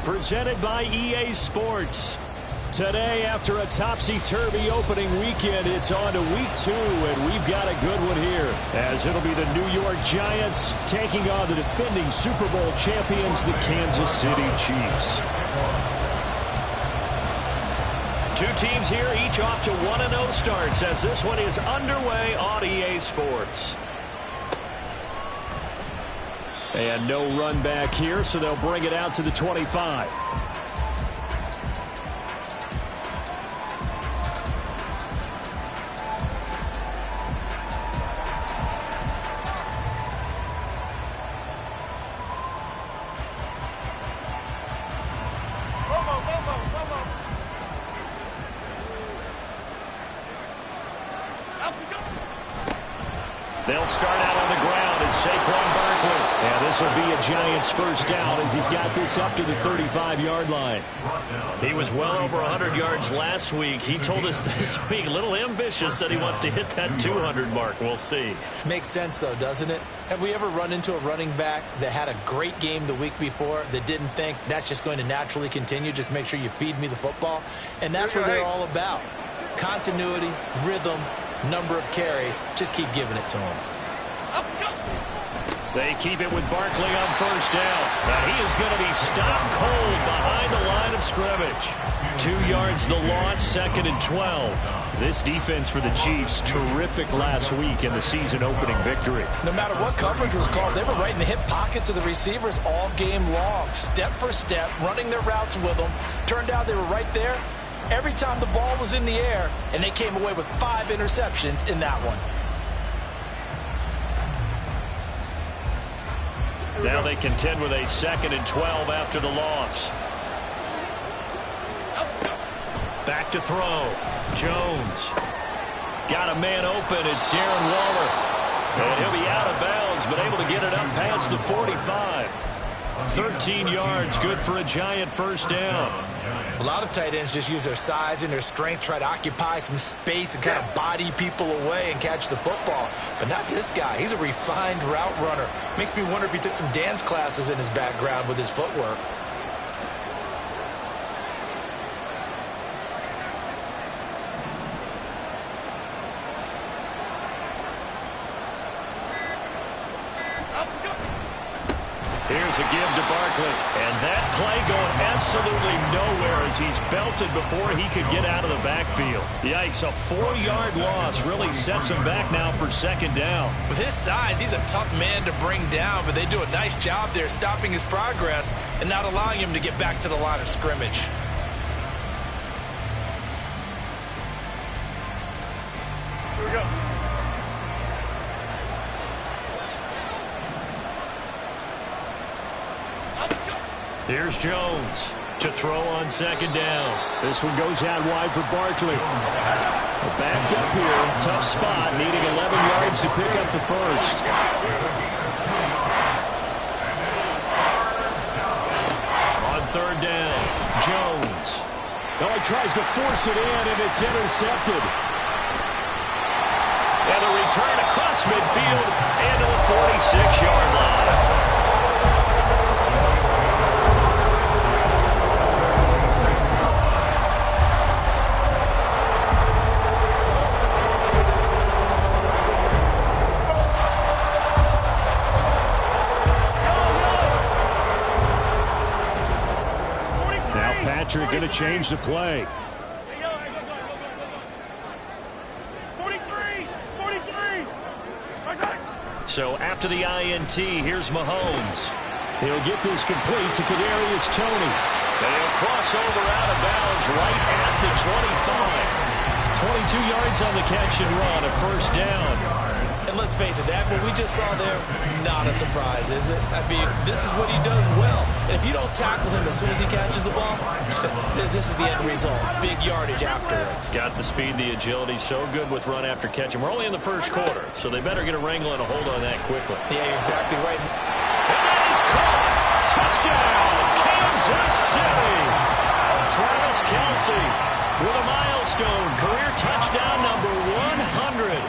presented by EA Sports. Today, after a topsy-turvy opening weekend, it's on to week 2, and we've got a good one here, as it'll be the New York Giants taking on the defending Super Bowl champions, the Kansas City Chiefs. Two teams here, each off to 1-0 starts, as this one is underway on EA Sports. And no run back here, so they'll bring it out to the 25. They'll start out on the ground, and Saquon Barkley. And this will be a Giants first down as he's got this up to the 35-yard line. He was well over 100 yards last week. He told us this week, a little ambitious, that he wants to hit that 200 mark. We'll see. Makes sense, though, doesn't it? Have we ever run into a running back that had a great game the week before that didn't think that's just going to naturally continue? Just make sure you feed me the football. And that's what they're all about. Continuity, rhythm, number of carries. Just keep giving it to him. They keep it with Barkley on first down. And he is going to be stopped cold behind the line of scrimmage. 2 yards the loss, 2nd and 12. This defense for the Chiefs, terrific last week in the season-opening victory. No matter what coverage was called, they were right in the hip pockets of the receivers all game long. Step for step, running their routes with them. Turned out they were right there every time the ball was in the air, and they came away with 5 interceptions in that one. Now they contend with a 2nd and 12 after the loss. Back to throw. Jones. Got a man open. It's Darren Waller. And he'll be out of bounds, but able to get it up past the 45. 13 yards, good for a Giant first down. A lot of tight ends just use their size and their strength, try to occupy some space and kind of body people away and catch the football. But not this guy. He's a refined route runner. Makes me wonder if he took some dance classes in his background with his footwork. Here's a give to Barkley. And that play going absolutely nowhere as he's belted before he could get out of the backfield. Yikes, a 4-yard loss really sets him back now for 2nd down. With his size, he's a tough man to bring down, but they do a nice job there stopping his progress and not allowing him to get back to the line of scrimmage. Here we go. Here's Jones to throw on 2nd down. This one goes out wide for Barkley. Backed up here, tough spot, needing 11 yards to pick up the first. On 3rd down, Jones. Oh, he tries to force it in, and it's intercepted. And a return across midfield and to the 46-yard line. Patrick going to change the play. 43. So after the INT, here's Mahomes. He'll get this complete to Kadarius Toney. They'll cross over out of bounds right at the 25. 22 yards on the catch and run, a first down. And let's face it, that what we just saw there, not a surprise, is it? I mean, this is what he does well. And if you don't tackle him as soon as he catches the ball, this is the end result. Big yardage afterwards. Got the speed, the agility, so good with run after catch. And we're only in the first quarter, so they better get a wrangle and a hold on that quickly. Yeah, you're exactly right. And that is caught. Touchdown, Kansas City. Travis Kelce with a milestone career touchdown number 100.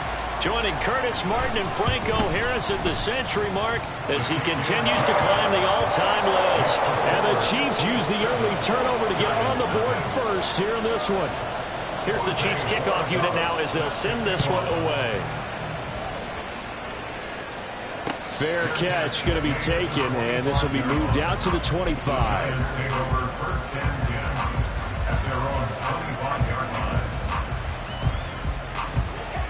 joining Curtis Martin and Franco Harris at the century mark as he continues to climb the all-time list. And the Chiefs use the early turnover to get on the board first here in this one. Here's the Chiefs kickoff unit now as they'll send this one away. Fair catch going to be taken, and this will be moved out to the 25.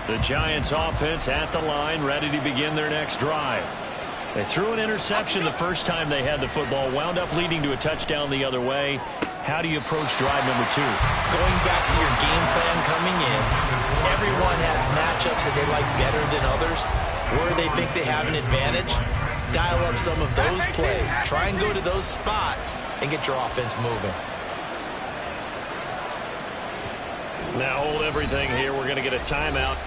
The Giants offense at the line, ready to begin their next drive. They threw an interception the first time they had the football, wound up leading to a touchdown the other way. How do you approach drive number 2? Going back to your game plan coming in, everyone has matchups that they like better than others, where they think they have an advantage. Dial up some of those plays. Try and go to those spots and get your offense moving. Now hold everything here. We're going to get a timeout.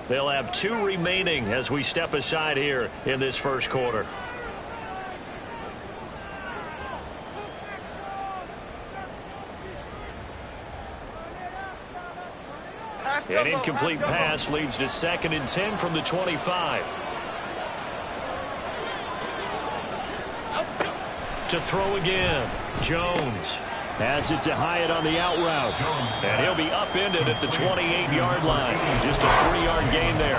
They'll have 2 remaining as we step aside here in this first quarter. An incomplete pass leads to 2nd and 10 from the 25. To throw again, Jones. Has it to Hyatt on the out route. And he'll be upended at the 28-yard line. Just a 3-yard gain there.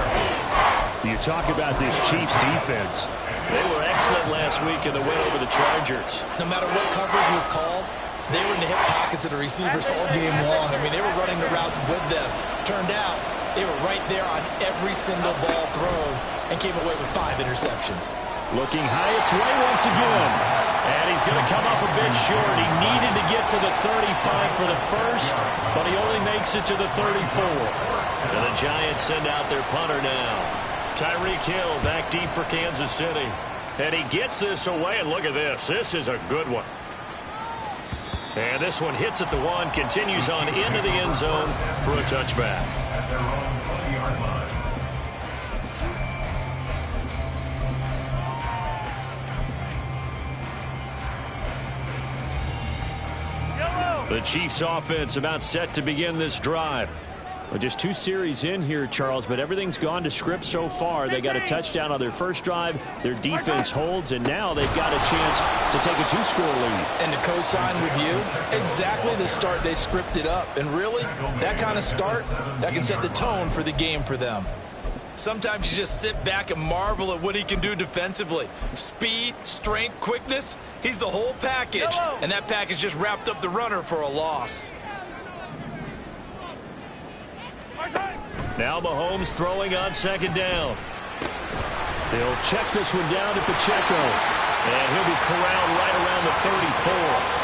You talk about this Chiefs defense. They were excellent last week in the win over the Chargers. No matter what coverage was called, they were in the hip pockets of the receivers all game long. I mean, they were running the routes with them. Turned out, they were right there on every single ball thrown and came away with 5 interceptions. Looking Hyatt's way once again. And he's going to come up a bit short. He needed to get to the 35 for the first, but he only makes it to the 34. And the Giants send out their punter now. Tyreek Hill back deep for Kansas City. And he gets this away, and look at this. This is a good one. And this one hits at the 1, continues on into the end zone for a touchback. The Chiefs offense about set to begin this drive. Well, just 2 series in here, Charles, but everything's gone to script so far. They got a touchdown on their first drive. Their defense holds, and now they've got a chance to take a 2-score lead. And to co-sign with you, exactly the start they scripted up. And really, that kind of start, that can set the tone for the game for them. Sometimes you just sit back and marvel at what he can do defensively. Speed, strength, quickness, he's the whole package. And that package just wrapped up the runner for a loss. Now Mahomes throwing on 2nd down. They'll check this one down to Pacheco. And he'll be corralled right around the 34.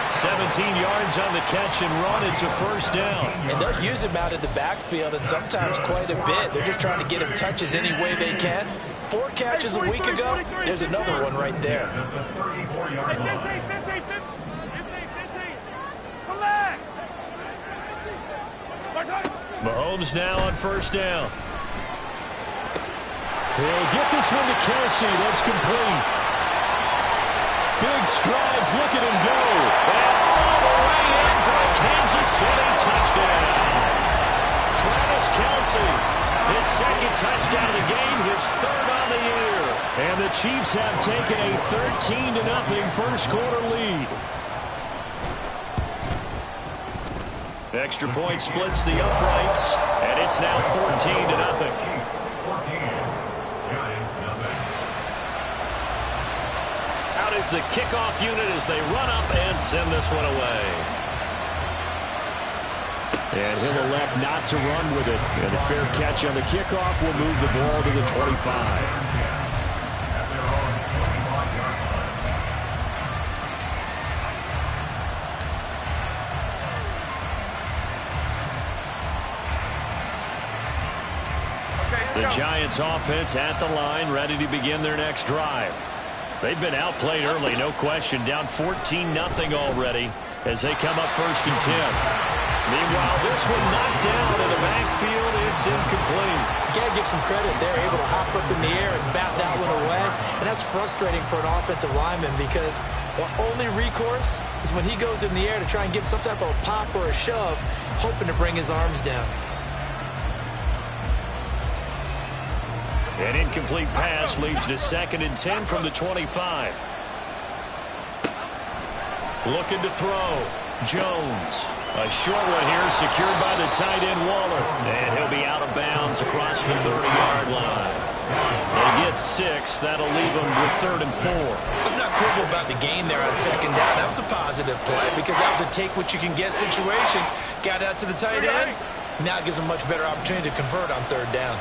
17 yards on the catch and run. It's a first down. And they'll use him out of the backfield, and sometimes quite a bit. They're just trying to get him touches any way they can. 4 catches a week ago. There's another one right there. 15. Come back. Mahomes now on first down. He'll get this one to Kelsey. That's complete. Big strides. Look at him go. And all the way in for a Kansas City touchdown. Travis Kelsey, his second touchdown of the game, his third on the year. And the Chiefs have taken a 13-0 first quarter lead. Extra point splits the uprights, and it's now 14-0. Out is the kickoff unit as they run up and send this one away. And he'll elect not to run with it. And a fair catch on the kickoff will move the ball to the 25. The Giants offense at the line, ready to begin their next drive. They've been outplayed early, no question, down 14-0 already as they come up 1st and 10. Meanwhile, this one knocked down in the backfield. It's incomplete. You got to give some credit. They're able to hop up in the air and bat that one away. And that's frustrating for an offensive lineman because the only recourse is when he goes in the air to try and give some type of a pop or a shove, hoping to bring his arms down. An incomplete pass leads to 2nd and 10 from the 25. Looking to throw. Jones. A short one here secured by the tight end Waller. And he'll be out of bounds across the 30-yard line. They get 6. That'll leave them with 3rd and 4. Let's not quibble about the gain there on 2nd down. That was a positive play because that was a take-what-you-can-get situation. Got out to the tight end. Now it gives them a much better opportunity to convert on 3rd down.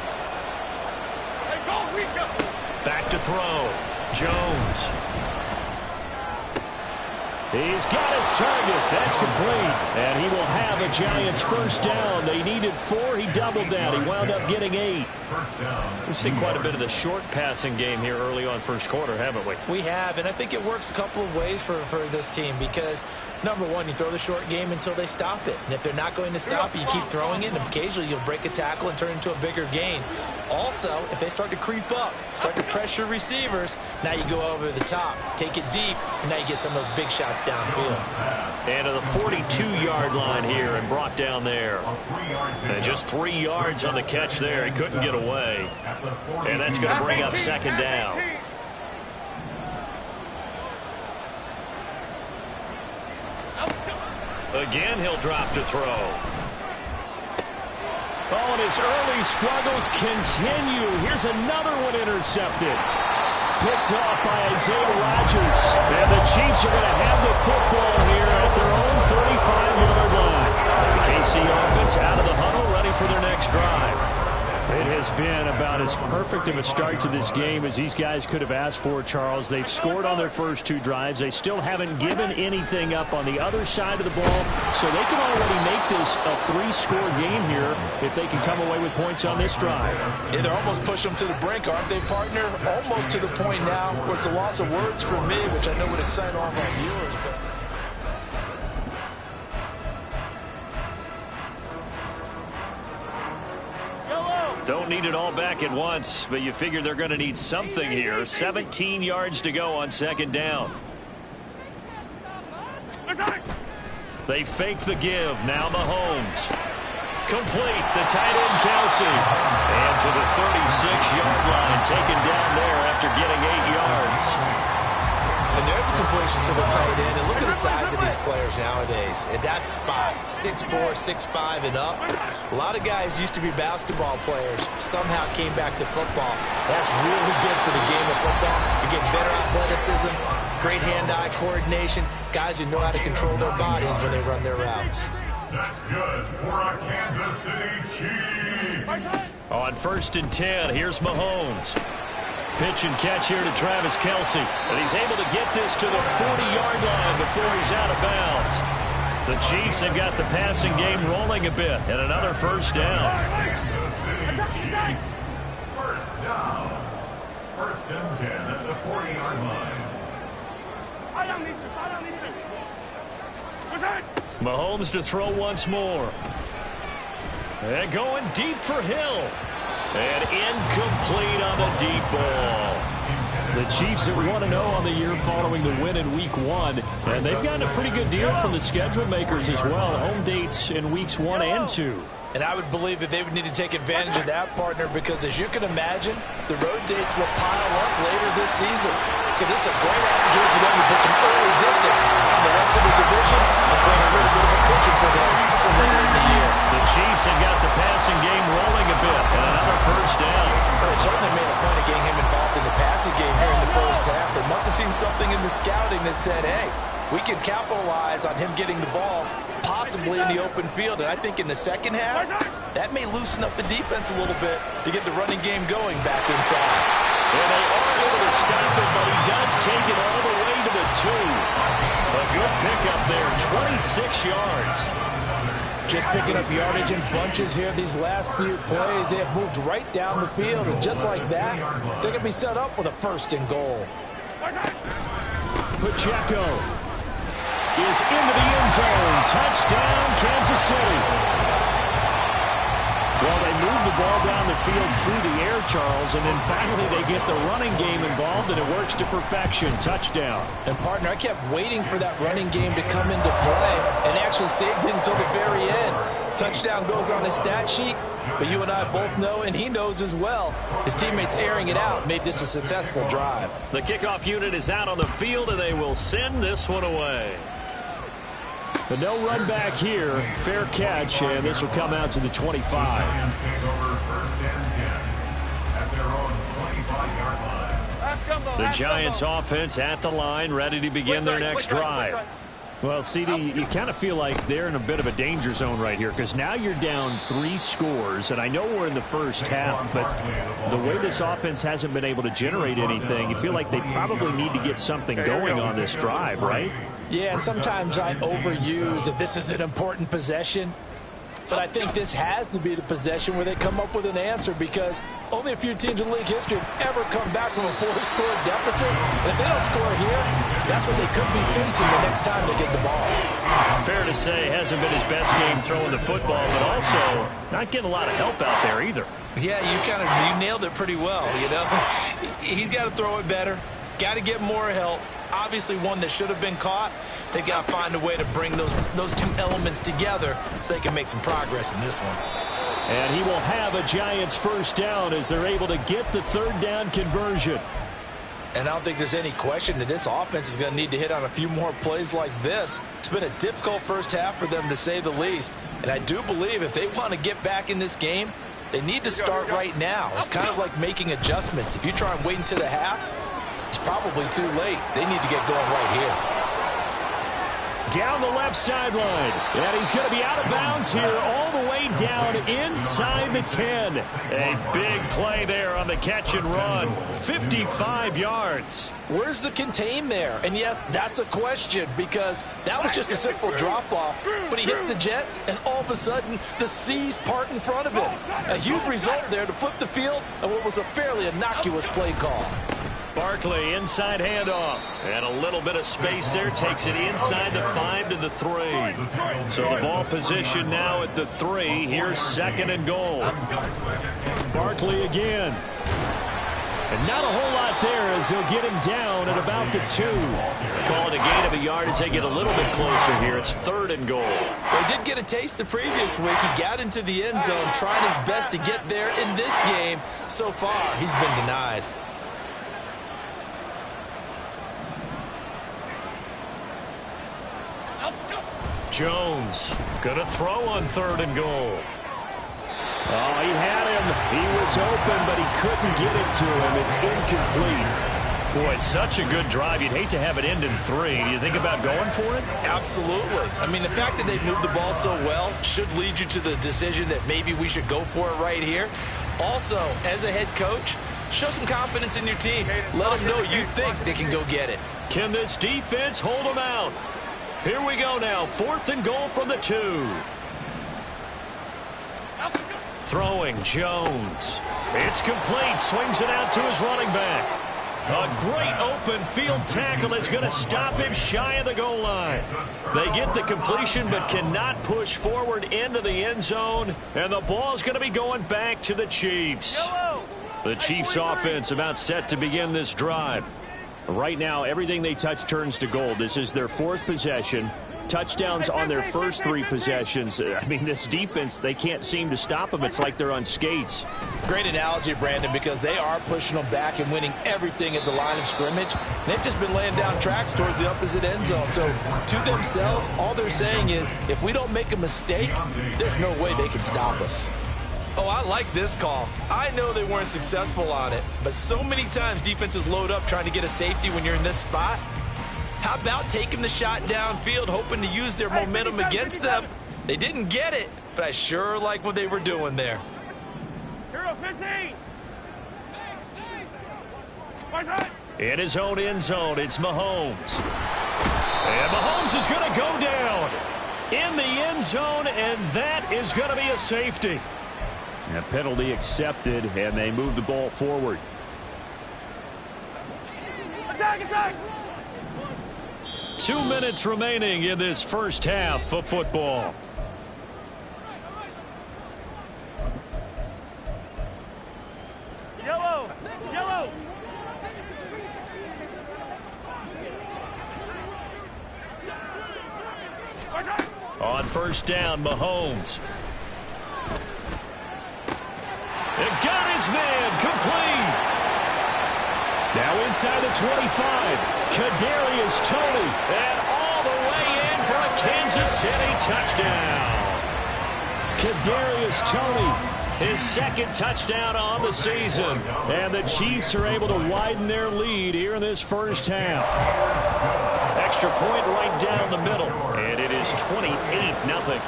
Back to throw. Jones. He's got his target. That's complete. And he will have a Giants first down. They needed 4. He doubled that. He wound up getting 8. We've seen quite a bit of the short passing game here early on first quarter, haven't we? We have, and I think it works a couple of ways for this team because, number one, you throw the short game until they stop it. And if they're not going to stop it, you keep throwing it, and occasionally you'll break a tackle and turn it into a bigger gain. Also, if they start to creep up, start to pressure receivers, now you go over the top, take it deep, and now you get some of those big shots downfield. And to the 42-yard line here and brought down there. And just 3 yards on the catch there. He couldn't get away. And that's going to bring up 2nd down. Again, he'll drop to throw. Oh, and his early struggles continue. Here's another one intercepted. Picked off by Isaiah Rodgers. And the Chiefs are going to have the football here at their own 35-yard line. The KC offense out of the huddle, ready for their next drive. It has been about as perfect of a start to this game as these guys could have asked for, Charles. They've scored on their first 2 drives. They still haven't given anything up on the other side of the ball, so they can already make this a 3-score game here if they can come away with points on this drive. Yeah, they're almost pushing them to the brink, aren't they, partner? Almost to the point now where it's a loss of words for me, which I know would excite all of our viewers, but... Don't need it all back at once, but you figure they're going to need something here. 17 yards to go on 2nd down. They fake the give. Now Mahomes. Complete. The tight end Kelsey. And to the 36-yard line. Taken down there after getting 8 yards. And there's a completion to the tight end. And look at the size of these players nowadays. At that spot, 6'4", 6'5", and up. A lot of guys used to be basketball players. Somehow came back to football. That's really good for the game of football. You get better athleticism, great hand-eye coordination. Guys who know how to control their bodies when they run their routes. That's good for a Kansas City Chiefs. On 1st and 10, here's Mahomes. Pitch and catch here to Travis Kelsey. And he's able to get this to the 40-yard line before he's out of bounds. The Chiefs have got the passing game rolling a bit. And another first down. Kansas City Chiefs. First down. 1st and 10 at the 40-yard line. Mahomes to throw once more. And going deep for Hill. And incomplete on the deep ball. The Chiefs are 1-0 on the year following the win in Week 1. And they've gotten a pretty good deal from the schedule makers as well. Home dates in Weeks 1 and 2. And I would believe that they would need to take advantage of that, partner, because as you can imagine, the road dates will pile up later this season. So this is a great opportunity for them to put some early distance on the rest of the division and bring a little bit of a cushion for them for later in the year. The Chiefs have got the passing game rolling a bit, and another first down. Well, they certainly made a point of getting him involved in the passing game here in the first half. They must have seen something in the scouting that said, hey, we can capitalize on him getting the ball possibly in the open field. And I think in the second half, that may loosen up the defense a little bit to get the running game going back inside. And they are able to stop it, but he does take it all the way to the 2. A good pickup there, 26 yards. Just picking up yardage in bunches here these last few plays. They have moved right down the field, and just like that, they're going to be set up with a 1st and goal. Pacheco is into the end zone. Touchdown, Kansas City. Well, they move the ball down the field through the air, Charles, and then finally they get the running game involved, and it works to perfection. Touchdown. And, partner, I kept waiting for that running game to come into play and actually saved it until the very end. Touchdown goes on his stat sheet, but you and I both know, and he knows as well, his teammates airing it out made this a successful drive. The kickoff unit is out on the field, and they will send this one away. But no run back here. Fair catch, and this will come out to the 25. The Giants offense at the line, ready to begin their next drive. Well, CD, you kind of feel like they're in a bit of a danger zone right here because now you're down 3 scores, and I know we're in the first half, but the way this offense hasn't been able to generate anything, you feel like they probably need to get something going on this drive, right? Yeah, and sometimes I overuse that this is an important possession. But I think this has to be the possession where they come up with an answer because only a few teams in league history have ever come back from a 4-score deficit. And if they don't score here, that's what they could be facing the next time they get the ball. Fair to say, hasn't been his best game throwing the football, but also not getting a lot of help out there either. Yeah, you nailed it pretty well, you know. He's got to throw it better, got to get more help. Obviously one that should have been caught. They've got to find a way to bring those 2 elements together so they can make some progress in this one. And he will have a Giants first down as they're able to get the 3rd down conversion. And I don't think there's any question that this offense is going to need to hit on a few more plays like this. It's been a difficult first half for them, to say the least. And I do believe if they want to get back in this game, they need to start right now. It's kind of like making adjustments. If you try and wait until the half, it's probably too late. They need to get going right here. Down the left sideline. And he's going to be out of bounds here all the way down inside the 10. A big play there on the catch and run. 55 yards. Where's the contain there? And yes, that's a question because that was just a simple drop-off. But he hits the Jets, and all of a sudden, the seas part in front of him. A huge result there to flip the field and what was a fairly innocuous play call. Barkley, inside handoff. And a little bit of space there. Takes it inside the 5 to the 3. So the ball position now at the 3. Here's 2nd and goal. Barkley again. And not a whole lot there as they'll get him down at about the 2. Calling a gain of a yard as they get a little bit closer here. It's 3rd and goal. Well, he did get a taste the previous week. He got into the end zone, trying his best to get there in this game. So far, he's been denied. Jones gonna throw on 3rd and goal. Oh, he had him. He was open, but he couldn't get it to him. It's incomplete. Boy, it's such a good drive. You'd hate to have it end in 3. Do you think about going for it? Absolutely. I mean, the fact that they've moved the ball so well should lead you to the decision that maybe we should go for it right here. Also, as a head coach, show some confidence in your team. Let them know you think they can go get it. Can this defense hold them out? Here we go now. 4th and goal from the 2. Throwing Jones. It's complete. Swings it out to his running back. A great open field tackle is going to stop him shy of the goal line. They get the completion but cannot push forward into the end zone. And the ball's going to be going back to the Chiefs. The Chiefs offense about set to begin this drive. Right now, everything they touch turns to gold. This is their 4th possession. Touchdowns on their first 3 possessions. I mean, this defense, they can't seem to stop them. It's like they're on skates. Great analogy, Brandon, because they are pushing them back and winning everything at the line of scrimmage. They've just been laying down tracks towards the opposite end zone. So to themselves, all they're saying is, if we don't make a mistake, there's no way they can stop us. Oh, I like this call. I know they weren't successful on it, but so many times defenses load up trying to get a safety when you're in this spot. How about taking the shot downfield, hoping to use their momentum against them? They didn't get it, but I sure like what they were doing there. Hero 15. In his own end zone, it's Mahomes. And Mahomes is going to go down in the end zone, and that is going to be a safety. A penalty accepted, and they move the ball forward. Attack, attack! 2 minutes remaining in this first half of football. Yellow! Yellow! On first down, Mahomes. It got his man complete. Now inside the 25. Kadarius Toney. And all the way in for a Kansas City touchdown. Kadarius Toney, his 2nd touchdown on the season. And the Chiefs are able to widen their lead here in this first half. Extra point right down the middle. And it is 28-0.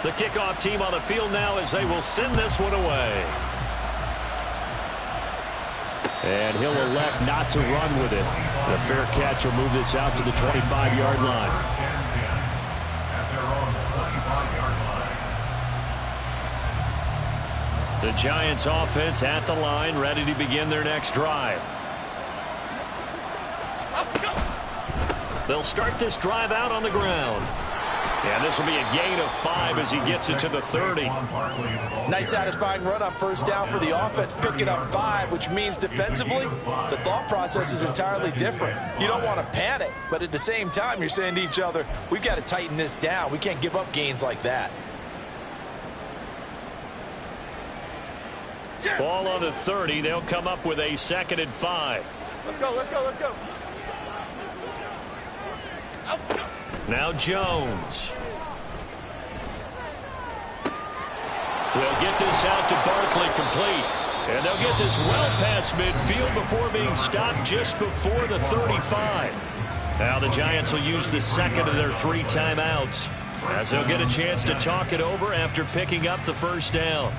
The kickoff team on the field now as they will send this one away. And he'll elect not to run with it. The fair catch will move this out to the 25-yard line. The Giants offense at the line, ready to begin their next drive. They'll start this drive out on the ground. And this will be a gain of 5 as he gets it to the 30. Nice satisfying run on first down for the offense, picking up 5, which means defensively, the thought process is entirely different. You don't want to panic, but at the same time, you're saying to each other, we've got to tighten this down. We can't give up gains like that. Ball on the 30. They'll come up with a 2nd and 5. Let's go, let's go, let's go. Now Jones. They'll get this out to Barkley complete. And they'll get this well past midfield before being stopped just before the 35. Now the Giants will use the 2nd of their 3 timeouts as they'll get a chance to talk it over after picking up the first down.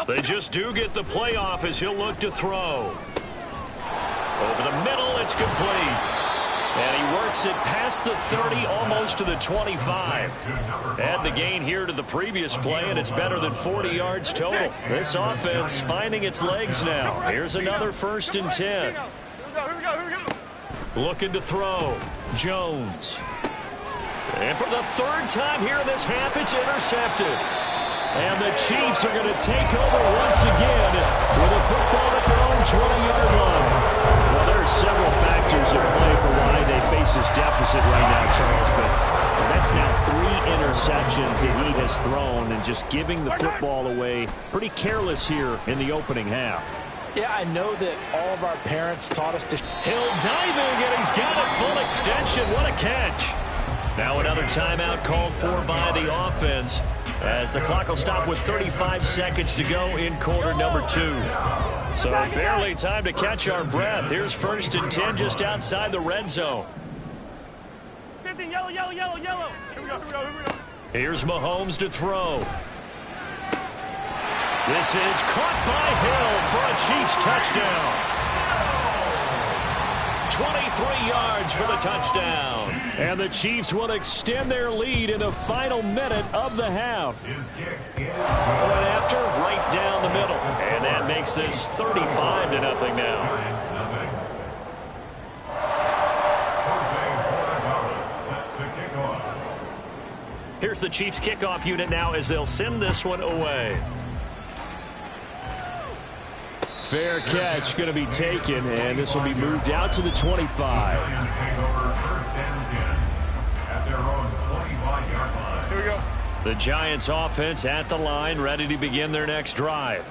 They just do get the play off as he'll look to throw. Over the middle, it's complete. And he works it past the 30, almost to the 25. Add the gain here to the previous play, and it's better than 40 yards total. This offense finding its legs now. Here's another 1st and 10. Here we go. Looking to throw. Jones. And for the 3rd time here in this half, it's intercepted. And the Chiefs are going to take over once again with a football at their own 20-yard line. Well, there are several factors at play for why they face this deficit right now, Charles. But that's now 3 interceptions that he has thrown and just giving the football away pretty careless here in the opening half. Yeah, I know that all of our parents taught us to... Hill diving, and he's got a full extension. What a catch. Now another timeout called for by the offense as the clock will stop with 35 seconds to go in quarter number 2. So barely time to catch our breath. Here's 1st and 10 just outside the red zone. 15, yellow, yellow, yellow, yellow. Here we go, here we go, here we go. Here's Mahomes to throw. This is caught by Hill for a Chiefs touchdown. 23 yards for the touchdown. And the Chiefs will extend their lead in the final minute of the half. Point after, right down the middle. And that makes this 35-0 now. Here's the Chiefs kickoff unit now as they'll send this one away. Fair catch going to be taken, and this will be moved out to the 25. Here we go. The Giants offense at the line, ready to begin their next drive.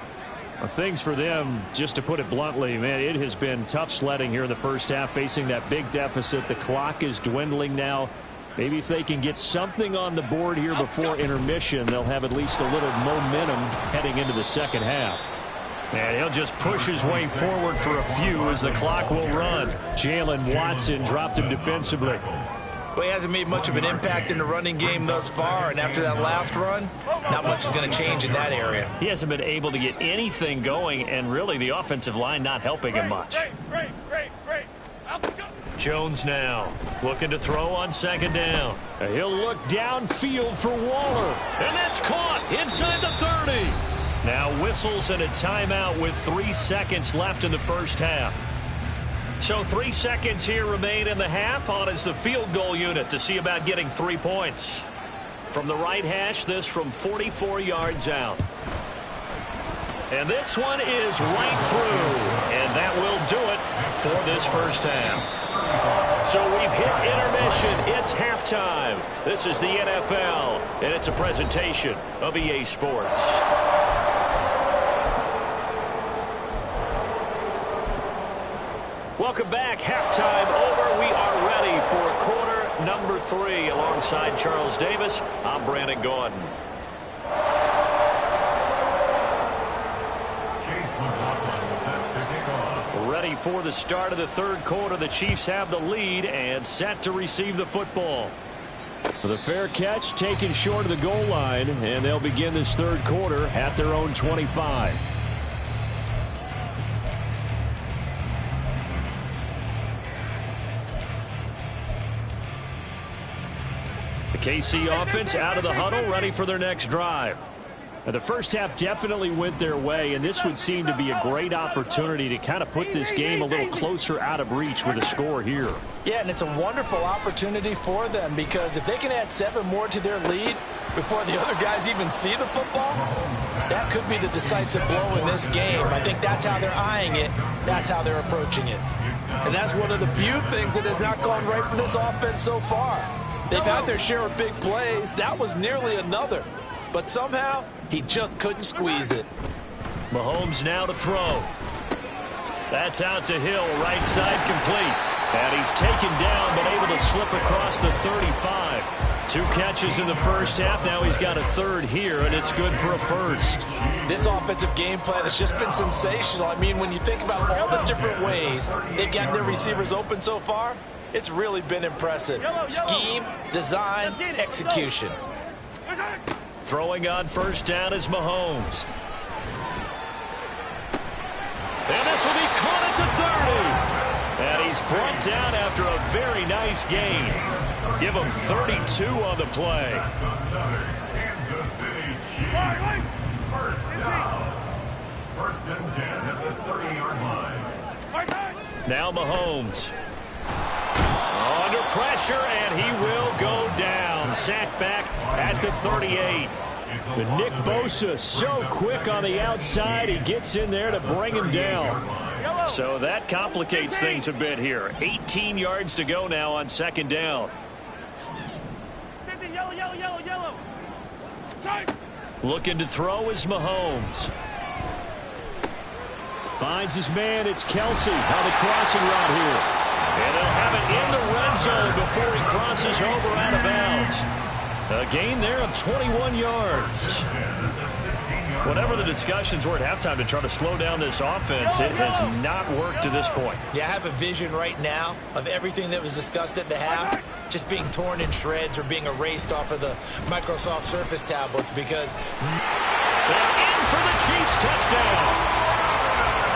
Well, things for them, just to put it bluntly, man, it has been tough sledding here in the first half, facing that big deficit. The clock is dwindling now. Maybe if they can get something on the board here before intermission, they'll have at least a little momentum heading into the second half. And he'll just push his way forward for a few as the clock will run. Jalen Watson dropped him defensively. Well, he hasn't made much of an impact in the running game thus far, and after that last run, not much is going to change in that area. He hasn't been able to get anything going, and really the offensive line not helping him much. Great. Jones now looking to throw on 2nd down. He'll look downfield for Waller, and that's caught inside the 30. Now whistles and a timeout with 3 seconds left in the first half. So 3 seconds here remain in the half. On is the field goal unit to see about getting 3 points. From the right hash, this from 44 yards out. And this one is right through. And that will do it for this first half. So we've hit intermission. It's halftime. This is the NFL, and it's a presentation of EA Sports. Welcome back. Halftime over. We are ready for quarter number 3. Alongside Charles Davis, I'm Brandon Gordon. Ready for the start of the third quarter. The Chiefs have the lead and set to receive the football. The fair catch taken short of the goal line, and they'll begin this third quarter at their own 25. The KC offense out of the huddle, ready for their next drive. Now, the first half definitely went their way, and this would seem to be a great opportunity to kind of put this game a little closer out of reach with a score here. Yeah, and it's a wonderful opportunity for them, because if they can add 7 more to their lead before the other guys even see the football, that could be the decisive blow in this game. I think that's how they're eyeing it. That's how they're approaching it. And that's one of the few things that has not gone right for this offense so far. They've had their share of big plays. That was nearly another. But somehow, he just couldn't squeeze it. Mahomes now to throw. That's out to Hill, right side complete. And he's taken down, but able to slip across the 35. 2 catches in the first half. Now he's got a third here, and it's good for a first. This offensive game plan has just been sensational. I mean, when you think about all the different ways they've gotten their receivers open so far, it's really been impressive. Scheme, design, execution. Throwing on first down is Mahomes. And this will be caught at the 30. And he's brought down after a very nice gain. Give him 32 on the play. Kansas City Chiefs. First down. 1st and 10 at the 30-yard line. Now Mahomes. Under pressure, and he will go down. Sacked back at the 38. But Nick Bosa so quick on the outside. He gets in there to bring him down. So that complicates things a bit here. 18 yards to go now on 2nd down. Yellow. Looking to throw is Mahomes. Finds his man. It's Kelsey on the crossing route here. And they'll have it in the red zone before he crosses over out of bounds. A gain there of 21 yards. Whatever the discussions were at halftime to try to slow down this offense, it has not worked to this point. Yeah, I have a vision right now of everything that was discussed at the half just being torn in shreds or being erased off of the Microsoft Surface tablets because... They're in for the Chiefs touchdown.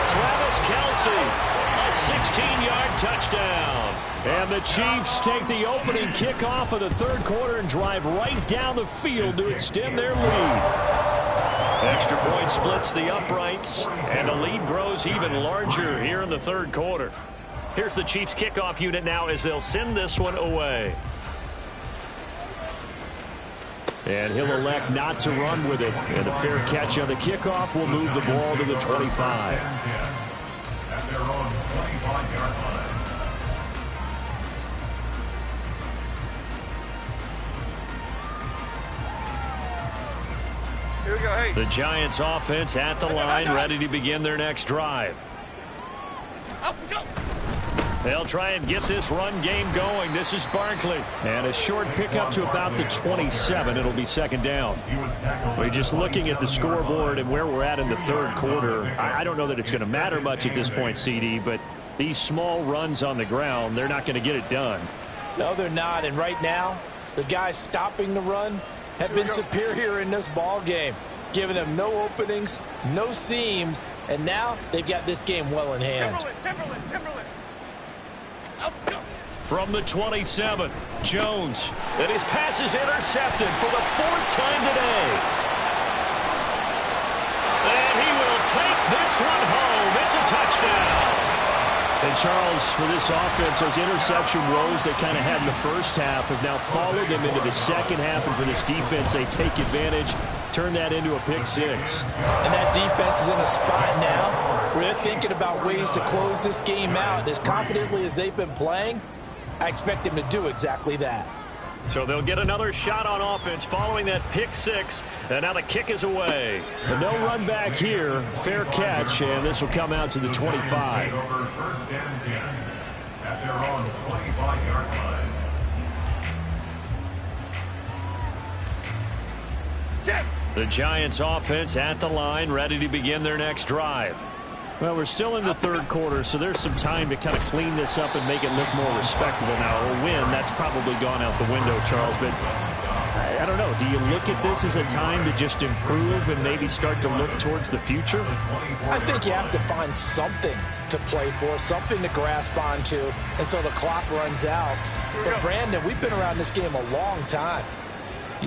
Travis Kelce, a 16-yard touchdown. And the Chiefs take the opening kickoff of the third quarter and drive right down the field to extend their lead. Extra point splits the uprights, and the lead grows even larger here in the third quarter. Here's the Chiefs kickoff unit now as they'll send this one away. And he'll elect not to run with it. And a fair catch on the kickoff will move the ball to the 25. At their own 25-yard line. Here we go, hey. The Giants offense at the line, ready to begin their next drive. Up, go. They'll try and get this run game going. This is Barkley. And a short pickup to about the 27. It'll be second down. We're just looking at the scoreboard and where we're at in the third quarter. I don't know that it's going to matter much at this point, CD, but these small runs on the ground, they're not going to get it done. No, they're not. And right now, the guys stopping the run have been superior in this ball game, giving them no openings, no seams, and now they've got this game well in hand. Timberland. Up, go. From the 27, Jones. And his pass is intercepted for the fourth time today. And he will take this one home. It's a touchdown. And Charles, for this offense, those interception woes they kind of had in the first half have now followed them into the second half. And for this defense, they take advantage, turn that into a pick six. And that defense is in a spot now where they're thinking about ways to close this game out. As confidently as they've been playing, I expect them to do exactly that. So they'll get another shot on offense following that pick six. And now the kick is away. But no run back here. Fair catch, and this will come out to the 25. Over first and 10 at their own 25-yard line. Check. The Giants offense at the line, ready to begin their next drive. Well, we're still in the third quarter, so there's some time to kind of clean this up and make it look more respectable. Now, a win, that's probably gone out the window, Charles, but I don't know. Do you look at this as a time to just improve and maybe start to look towards the future? I think you have to find something to play for, something to grasp onto until the clock runs out. But, Brandon, we've been around this game a long time.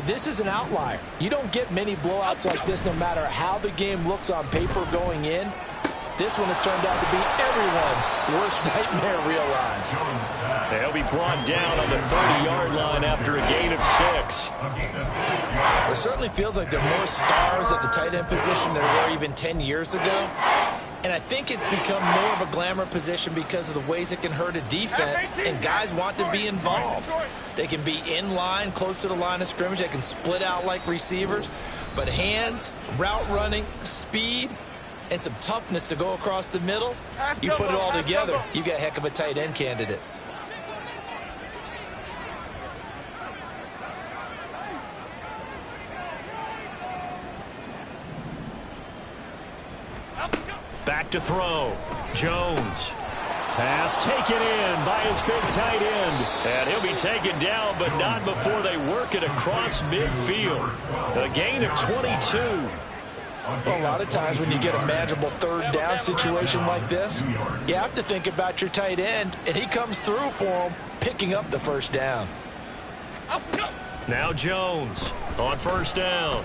This is an outlier. You don't get many blowouts like this no matter how the game looks on paper going in. This one has turned out to be everyone's worst nightmare realized. They'll be brought down on the 30-yard line after a gain of 6. It certainly feels like there are more stars at the tight end position than there were even 10 years ago. And I think it's become more of a glamour position because of the ways it can hurt a defense, and guys want to be involved. They can be in line, close to the line of scrimmage. They can split out like receivers. But hands, route running, speed, and some toughness to go across the middle, you put it all together, you got a heck of a tight end candidate. Back to throw. Jones. Pass taken in by his big tight end. And he'll be taken down, but not before they work it across midfield. A gain of 22. Well, a lot of times when you get a manageable third down situation like this, you have to think about your tight end, and he comes through for him, picking up the first down. Now Jones on first down.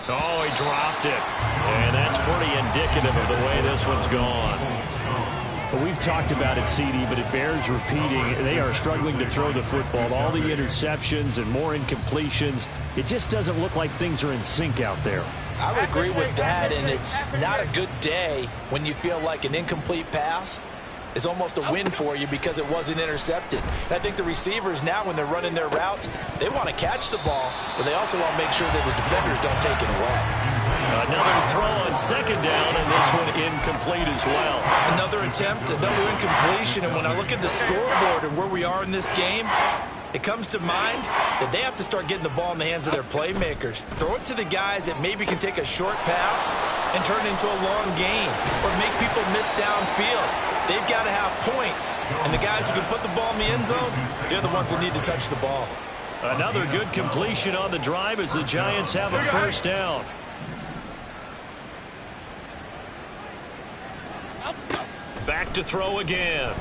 Oh, he dropped it. And that's pretty indicative of the way this one's gone. Well, we've talked about it, CD, but it bears repeating. They are struggling to throw the football. All the interceptions and more incompletions. It just doesn't look like things are in sync out there. I would agree with that, and it's not a good day when you feel like an incomplete pass is almost a win for you because it wasn't intercepted. And I think the receivers now, when they're running their routes, they want to catch the ball, but they also want to make sure that the defenders don't take it away. Another throw on second down, and this one incomplete as well. Another attempt, another incompletion, and when I look at the scoreboard and where we are in this game, it comes to mind that they have to start getting the ball in the hands of their playmakers. Throw it to the guys that maybe can take a short pass and turn it into a long gain or make people miss downfield. They've got to have points, and the guys who can put the ball in the end zone, they're the ones that need to touch the ball. Another good completion on the drive as the Giants have a first down. Back to throw again.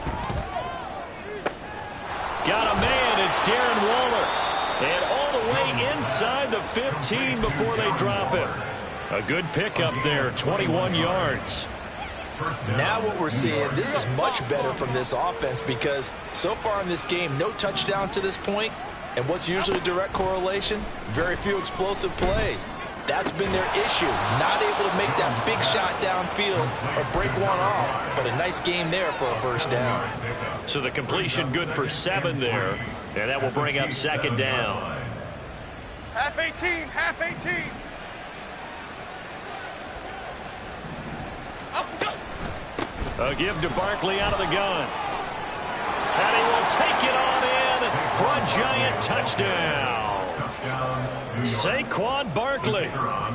Got a man. It's Darren Waller. And all the way inside the 15 before they drop him. A good pickup there, 21 yards. Now what we're seeing, this is much better from this offense because so far in this game, no touchdown to this point. And what's usually a direct correlation? Very few explosive plays. That's been their issue. Not able to make that big shot downfield or break one off. But a nice game there for a first down. So the completion good for 7 there. And that will bring up second down. Half 18, half 18. A give to Barkley out of the gun. And he will take it on in for a Giant touchdown. Saquon Barkley,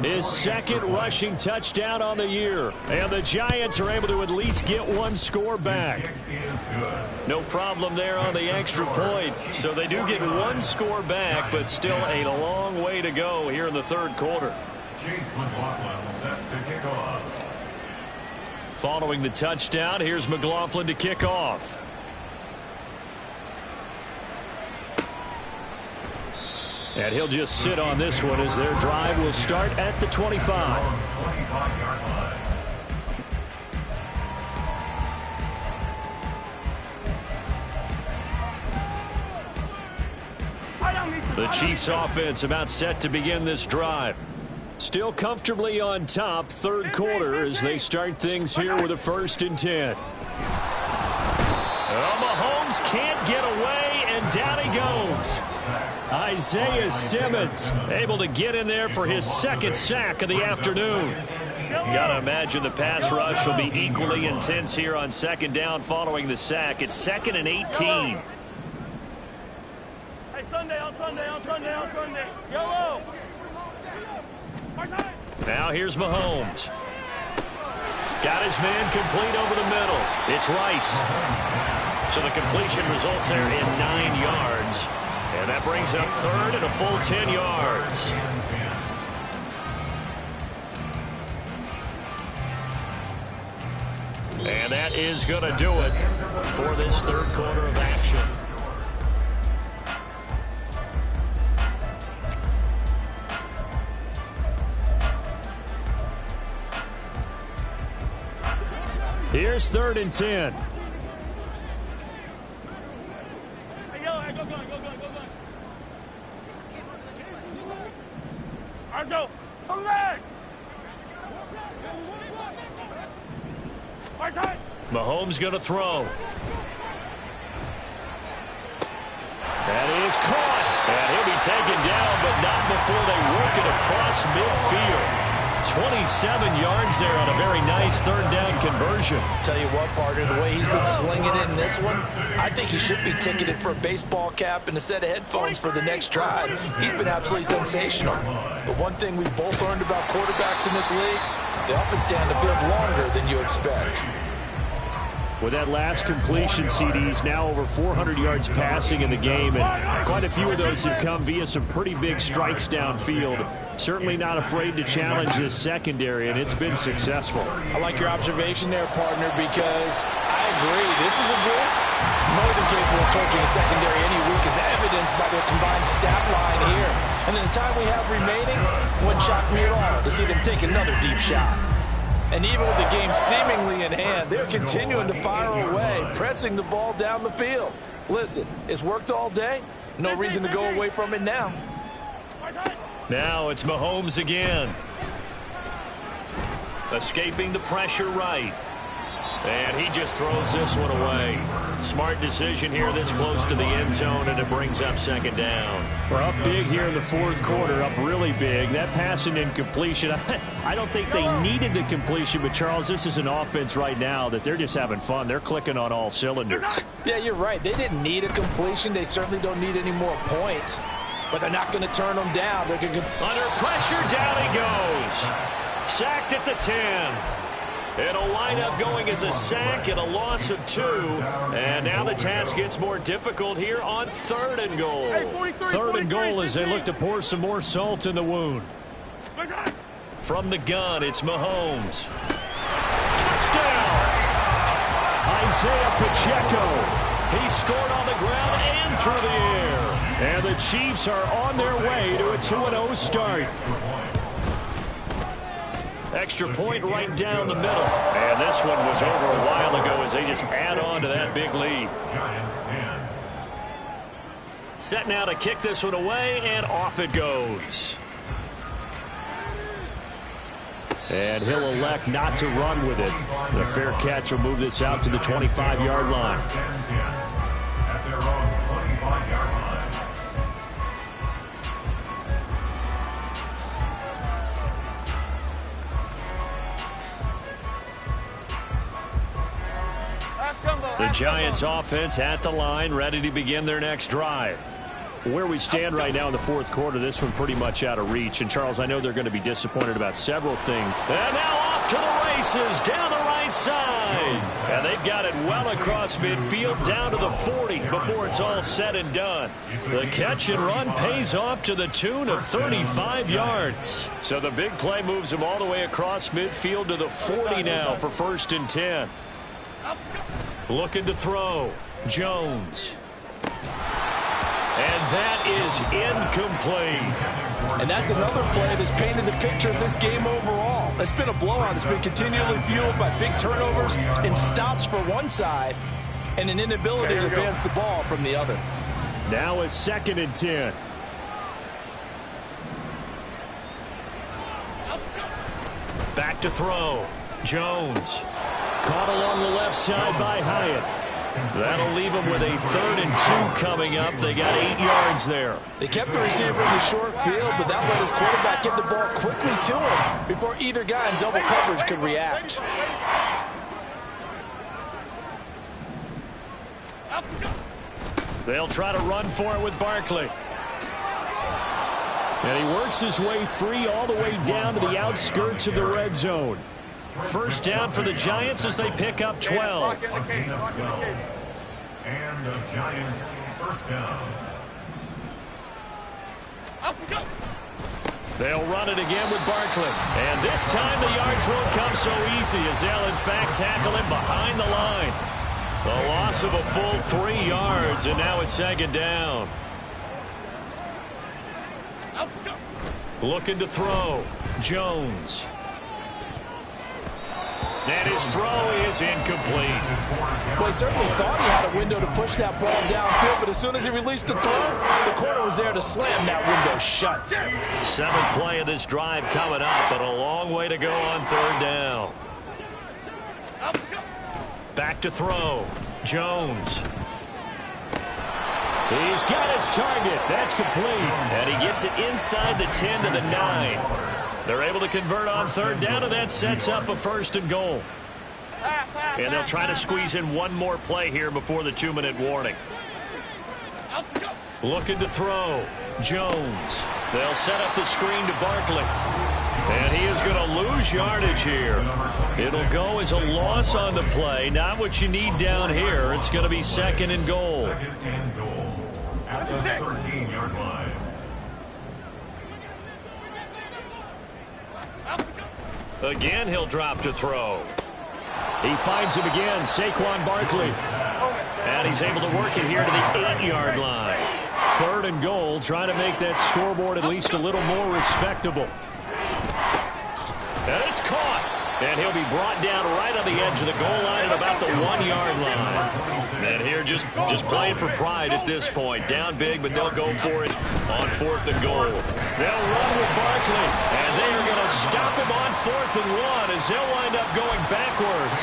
his second rushing touchdown on the year. And the Giants are able to at least get one score back. No problem there on the extra point. So they do get one score back, but still a long way to go here in the third quarter. Following the touchdown, here's McLaughlin to kick off. And he'll just sit on this one as their drive will start at the 25. The Chiefs offense about set to begin this drive. Still comfortably on top, third quarter as they start things here with a 1st and 10. Oh, Mahomes can't get away, and down he goes. Isaiah Simmons able to get in there for his second sack of the afternoon. Gotta imagine the pass rush will be equally intense here on second down following the sack. It's 2nd and 18. Hey, Sunday, on Sunday, on Sunday, on Sunday. Yellow. Now here's Mahomes. Got his man complete over the middle. It's Rice. So the completion results there in 9 yards. And that brings up 3rd and a full 10 yards. And that is going to do it for this third quarter of action. Here's 3rd and 10. Hey, yo, hey, go. Let's go. Come back. Mahomes going to throw. That is caught. And he'll be taken down, but not before they work it across midfield. 27 yards there on a very nice 3rd down conversion. Tell you what, partner, the way he's been slinging it in this one, I think he should be ticketed for a baseball cap and a set of headphones for the next drive. He's been absolutely sensational. But one thing we've both learned about quarterbacks in this league, they often stay on the field longer than you expect. With that last completion, CD's now over 400 yards passing in the game, and quite a few of those have come via some pretty big strikes downfield. Certainly not afraid to challenge this secondary, and it's been successful. I like your observation there, partner, because I agree. This is a group more than capable of torching a secondary any week, as evidenced by their combined stat line here. And in the time we have remaining, it wouldn't shock me at all to see them take another deep shot. And even with the game seemingly in hand, they're continuing to fire away, pressing the ball down the field. Listen, it's worked all day. No reason to go away from it now. Now it's Mahomes again. Escaping the pressure right. And he just throws this one away. Smart decision here this close to the end zone, and it brings up second down. We're up big here in the fourth quarter, up really big. That passing incompletion, I don't think they needed the completion, but, Charles, this is an offense right now that they're just having fun. They're clicking on all cylinders. Yeah, you're right. They didn't need a completion. They certainly don't need any more points, but they're not going to turn them down. They're going to... Under pressure, down he goes. Sacked at the 10. It'll wind up going as a sack and a loss of 2. And now the task gets more difficult here on 3rd and goal. Third and goal as they look to pour some more salt in the wound. From the gun, it's Mahomes. Touchdown! Isaiah Pacheco. He scored on the ground and through the air. And the Chiefs are on their way to a 2-0 start. Extra point right down the middle. And this one was over a while ago as they just add on to that big lead. Set now to kick this one away, and off it goes. And he'll elect not to run with it. The fair catch will move this out to the 25-yard line. At their own 25-yard line. The Giants offense at the line, ready to begin their next drive. Where we stand right now in the fourth quarter, this one pretty much out of reach. And, Charles, I know they're going to be disappointed about several things. And now off to the races, down the right side. And they've got it well across midfield, down to the 40 before it's all said and done. The catch and run pays off to the tune of 35 yards. So the big play moves them all the way across midfield to the 40 now for 1st and 10. Looking to throw. Jones. And that is incomplete. And that's another play that's painted the picture of this game overall. It's been a blowout. It's been continually fueled by big turnovers and stops for one side and an inability to advance the ball from the other. Now a 2nd and 10. Back to throw. Jones. Caught along the left side by Hyatt. That'll leave them with a 3rd and 2 coming up. They got 8 yards there. They kept the receiver in the short field, but that let his quarterback get the ball quickly to him before either guy in double coverage could react. They'll try to run for it with Barkley. And he works his way free all the way down to the outskirts of the red zone. First down for the Giants as they pick up 12. And the Giants first down. They'll run it again with Barkley. And this time the yards won't come so easy as they'll in fact tackle him behind the line. The loss of a full 3 yards, and now it's 2nd down. Looking to throw. Jones. And his throw is incomplete. Well, he certainly thought he had a window to push that ball downfield, but as soon as he released the throw, the corner was there to slam that window shut. 7th play of this drive coming up, but a long way to go on 3rd down. Back to throw. Jones. He's got his target. That's complete. And he gets it inside the 10 to the 9. They're able to convert on 3rd down, and that sets up a 1st and goal. And they'll try to squeeze in one more play here before the 2-minute warning. Looking to throw. Jones. They'll set up the screen to Barkley. And he is going to lose yardage here. It'll go as a loss on the play. Not what you need down here. It's going to be 2nd and goal. 2nd and goal. At the 13-yard line. Again, he'll drop to throw. He finds him again, Saquon Barkley. And he's able to work it here to the 8-yard line. 3rd and goal, trying to make that scoreboard at least a little more respectable. And it's caught. And he'll be brought down right on the edge of the goal line at about the 1-yard line. And here just playing for pride at this point. Down big, but they'll go for it on 4th and goal. They'll run with Barkley. And they are going to stop him on 4th and 1 as they'll wind up going backwards.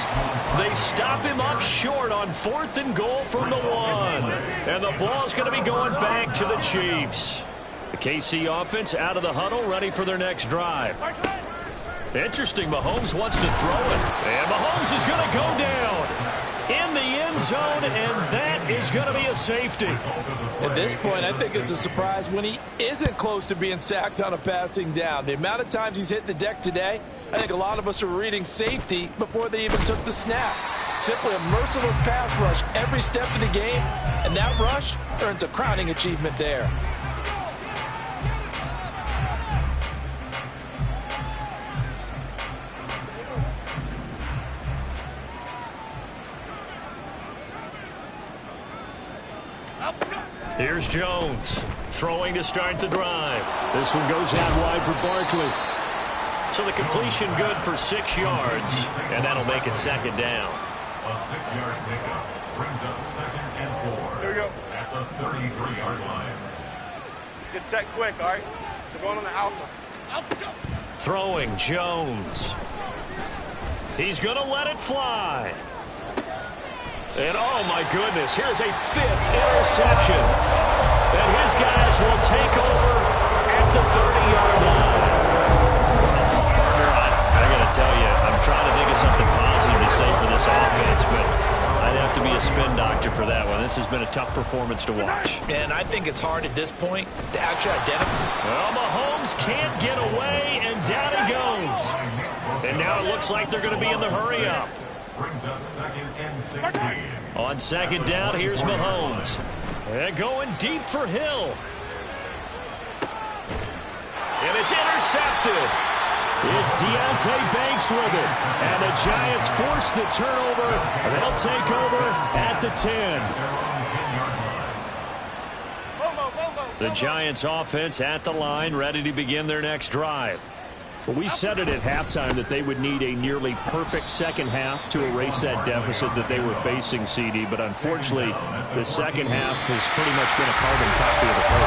They stop him up short on 4th and goal from the 1. And the ball's going to be going back to the Chiefs. The KC offense out of the huddle, ready for their next drive. Interesting, Mahomes wants to throw it. And Mahomes is going to go down in the end zone, and that is going to be a safety. At this point, I think it's a surprise when he isn't close to being sacked on a passing down. The amount of times he's hit the deck today, I think a lot of us are reading safety before they even took the snap. Simply a merciless pass rush every step of the game, and that rush earns a crowning achievement there. Here's Jones throwing to start the drive. This one goes out wide for Barkley. So the completion good for 6 yards, and that'll make it 2nd down. A 6-yard pickup brings up 2nd and 4. There we go. At the 33-yard line. Get set quick, all right? So going on the alpha. Throwing Jones. He's going to let it fly. And oh my goodness, here's a 5th interception. And his guys will take over at the 30-yard line. Partner, I got to tell you, I'm trying to think of something positive to say for this offense, but I'd have to be a spin doctor for that one. This has been a tough performance to watch. And I think it's hard at this point to actually identify. Well, Mahomes can't get away, and down he goes. And now it looks like they're going to be in the hurry-up. Brings up 2nd and 16. On 2nd down, here's Mahomes. And going deep for Hill. And it's intercepted. It's Deontay Banks with it. And the Giants force the turnover. And they'll take over at the 10. The Giants offense at the line, ready to begin their next drive. Well, we said it at halftime that they would need a nearly perfect second half to erase that deficit that they were facing, CD. But unfortunately, the second half has pretty much been a carbon copy of the first.